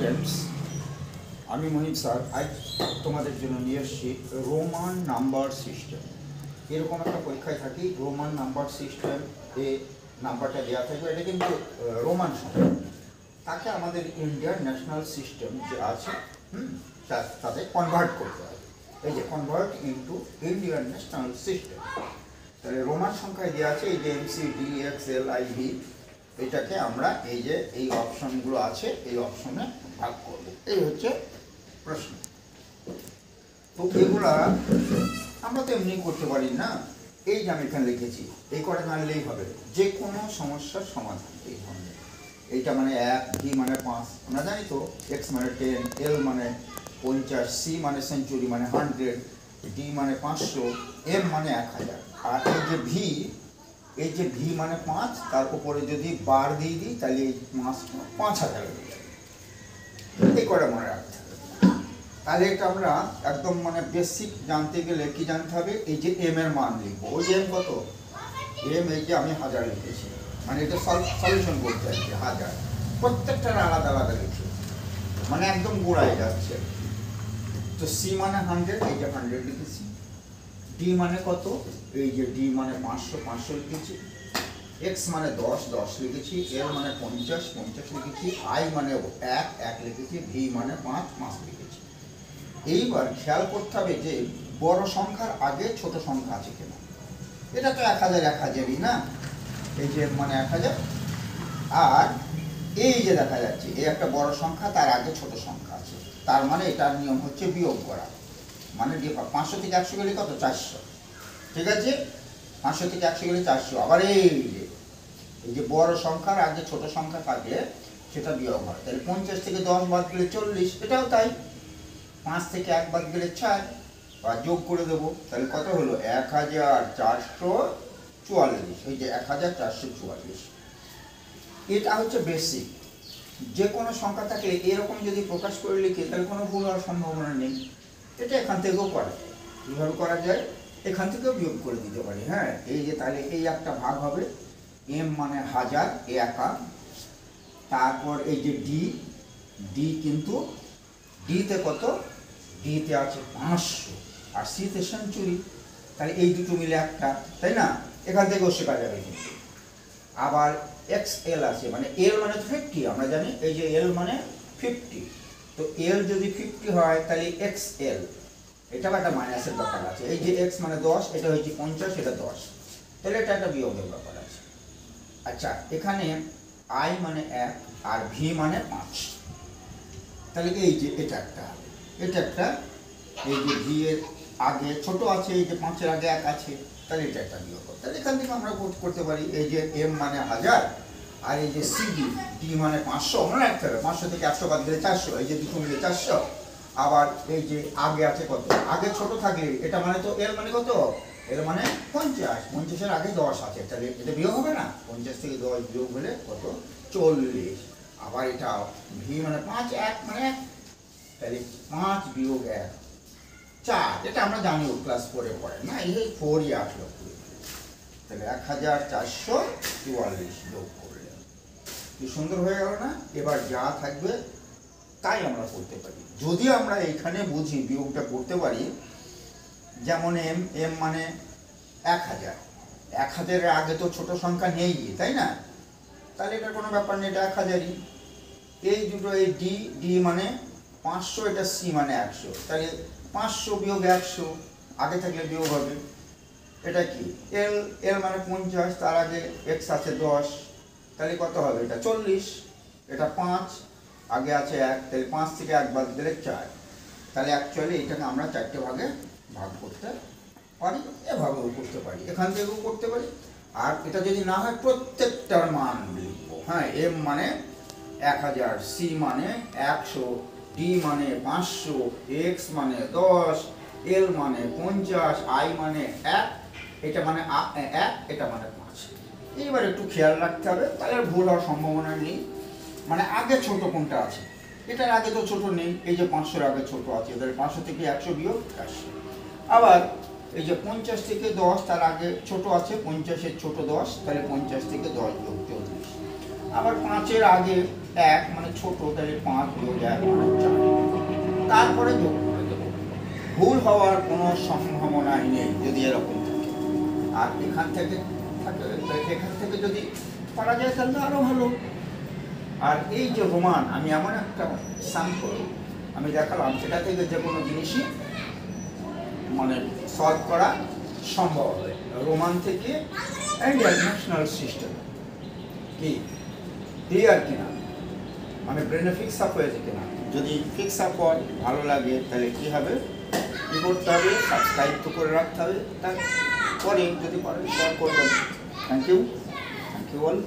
Students, আমি Mahim sir আজ তোমাদের জন্য নিয়ে এসেছি রোমান নাম্বার সিস্টেম। এরকম একটা পরীক্ষায় থাকি, রোমান নাম্বার সিস্টেম এ নাম্বারটা দেওয়া থাকবে, এটা কিন্তু রোমান সংখ্যা, তাকে আমাদের ইন্ডিয়ার ন্যাশনাল সিস্টেম যে আছে তাতে কনভার্ট করতে হবে। এই যে convert into Indian national system, তাহলে রোমান সংখ্যায় দেওয়া আছে এই যে MCDXLIV, এটাকে আমরা এই যে এই অপশনগুলো আছে এই অপশনে ভাগ করব। এই হচ্ছে প্রশ্ন। তো এগুলা আমরা তো এমনি করতে পারি না, এই যে আমি এখানে লিখেছি এই কটা জানলেই হবে, যে কোনো সমস্যার সমাধান এই ধরনের। এইটা মানে 1, D মানে 5, আমরা জানি তো, X মানে 10, L মানে 50, C মানে সেঞ্চুরি মানে 100, D মানে 500, M মানে 1000, আর এই যে V মানে 5, তার উপরে যদি বার দিয়ে দিই তাহলে এই 5000 হয়ে যাবে। এই কটা মনে রাখতে হবে। তাহলে এটা আমরা একদম মানে বেসিক জানতে গেলে কি জানতে হবে, এই যে M এর মান লিখবো। ওই যে M কত, M এই যে আমি 1000 লিখেছি, মানে এটা সলিউশন করতে আর কি 1000, প্রত্যেকটার আলাদা আলাদা লিখি, মানে একদম গোড়ায় যাচ্ছে। তো C মানে 100, এই যে 100 লিখেছি। D মানে কত, এই যে D মানে 500 লিখেছি। X মানে 10 লিখেছি। L মানে 50 লিখেছি। I মানে 1 লিখেছি। V মানে 5 লিখেছি। এইবার খেয়াল করতে হবে যে বড় সংখ্যার আগে ছোট সংখ্যা আছে কিনা। এটা তো 1000ই না, এই যে মানে 1000, আর এই যে দেখা যাচ্ছে এই একটা বড় সংখ্যা, তার আগে ছোট সংখ্যা আছে, তার মানে এটার নিয়ম হচ্ছে বিয়োগ করা। মানে 500 থেকে 100 গেলে কত, 400, ঠিক আছে। 500 থেকে 100 গেলে 400। আবার এই যে বড় সংখ্যার আগে ছোট সংখ্যা থাকলে সেটা বিয়োগ হয়। তাহলে 50 থেকে 10 বাদ গেলে 40, এটাও তাই। 5 থেকে 1 বাদ গেলে 4, বা যোগ করে দেবো, তাহলে কত হলো 1444। এই যে 1444, এটা হচ্ছে বেসিক। যে কোনো সংখ্যা থাকলে এরকম যদি প্রকাশ করে লিখে তাহলে কোনো ভুল হওয়ার সম্ভাবনা নেই। এটা এখান থেকেও করা যায়, কীভাবে করা যায়, এখান থেকেও বিয়োগ করে দিতে পারি। হ্যাঁ, এই যে তাহলে এই একটা ভাগ হবে, M মানে 1000, একা। তারপর এই যে D কিন্তু ডিতে কত, ডিতে আছে 500, আর সিতে সেঞ্চুরি, তাহলে এই দুটো মিলে একটা, তাই না, এখান থেকেও শেখা যাবে কিন্তু। আবার XL আছে, মানে L মানে 50, আমরা জানি এই যে L মানে 50, তো L যদি 50 হয় তাহলে XL, এটা একটা মাইনাসের ব্যাপার আছে। এই যে X মানে 10, এটা হচ্ছে 50, এটা 10, তাহলে এটা একটা বিয়োগের ব্যাপার আছে। আচ্ছা, এখানে I মানে 1 আর V মানে 5, তাহলে এই যে এটা একটা, এই যে V এর আগে ছোট আছে, এই যে 5-এর আগে 1 আছে, তাহলে এটা একটা বিয়োগ। তাহলে এখান থেকে আমরা করতে পারি, এই যে M মানে 1000, আর এই যে D মানে 500, মনে রাখতে হবে 500 থেকে 100 বাদ গেলে 400, এই যে দুটো মিলে 400। আবার এই যে আগে আছে কত, আগে ছোট থাকলে এটা মানে তো L মানে কত, L মানে 50-এর আগে 10 আছে, তাহলে এটা বিয়োগ হবে না, 50 থেকে 10 বিয়োগ হলে কত, 40। আবার এটা V মানে 5, 1 মানে 1, তাহলে 5 বিয়োগ 1 4, এটা আমরা জানিও ক্লাস 4-এ পড়ে না, এই 4ই আসলো, তাহলে 1444 যোগ করলে কি সুন্দর হয়ে গেল না। এবার যা থাকবে তাই আমরা করতে পারি, যদি আমরা এইখানে বুঝি বিয়োগটা করতে পারি। যেমন M মানে 1000, 1000-এর আগে তো ছোট সংখ্যা নেই, তাই না, তাহলে এটা কোনো ব্যাপার নেই, এটা 1000ই। এই দুটো, এই D মানে 500, এটা C মানে 100, তাহলে 500 বিয়োগ 100, আগে থাকলে বিয়োগ হবে। এটা কি L মানে 50, তার আগে X আছে 10, তাহলে কত হবে, এটা 40, এটা 5, আগে আছে 1, তাহলে 5 থেকে 1 বাদ দিলে 4, তাহলে অ্যাকচুয়ালি এটাকে আমরা 4টে ভাগে ভাগ করতে পারি, এভাবেও করতে পারি, এখান থেকেও করতে পারি। আর এটা যদি না হয় প্রত্যেকটার মান লিখবো। হ্যাঁ, M মানে 1000, C মানে 100, D মানে 500, X মানে 10, L মানে 50, I মানে 1, এটা মানে 1, এটা মানে 5। এইবার একটু খেয়াল রাখতে হবে, তাহলে ভুল হওয়ার সম্ভাবনা নেই। মানে আগে ছোট কোনটা আছে, এটার আগে তো ছোট নেই, এই যে 500-এর আগে ছোট আছে, তাহলে 500 থেকে 100 বিয়োগ 400। আবার এই যে 50 থেকে 10, তার আগে ছোট আছে, 50-এর ছোট 10, তাহলে 50 থেকে 10 যোগ 40। আবার 5-এর আগে এক মানে ছোট, তাহলে 5 যোগ 1 মানে 4, তারপরে যোগ করে দেবো। ভুল হওয়ার কোনো সম্ভাবনাই নেই যদি এরকম থাকে। আর এখান থেকে যদি পারা যায় তাহলে আরও ভালো। আর এই যে রোমান, আমি এমন একটা স্যাম্পল আমি দেখালাম, সেটা থেকে যে কোনো জিনিসই মানে সলভ করা সম্ভব হবে রোমান থেকে ইন্টারন্যাশনাল সিস্টেম। কি ক্লিয়ার কিনা, মানে ব্রেনে ফিক্স আপ হয়েছে কিনা? যদি ফিক্স আপ হয়, ভালো লাগে, তাহলে কী হবে, কী করতে হবে, সাবস্ক্রাইব তো করে রাখতে হবে, তারপরে যদি পারেন শেয়ার করবেন। Thank you all.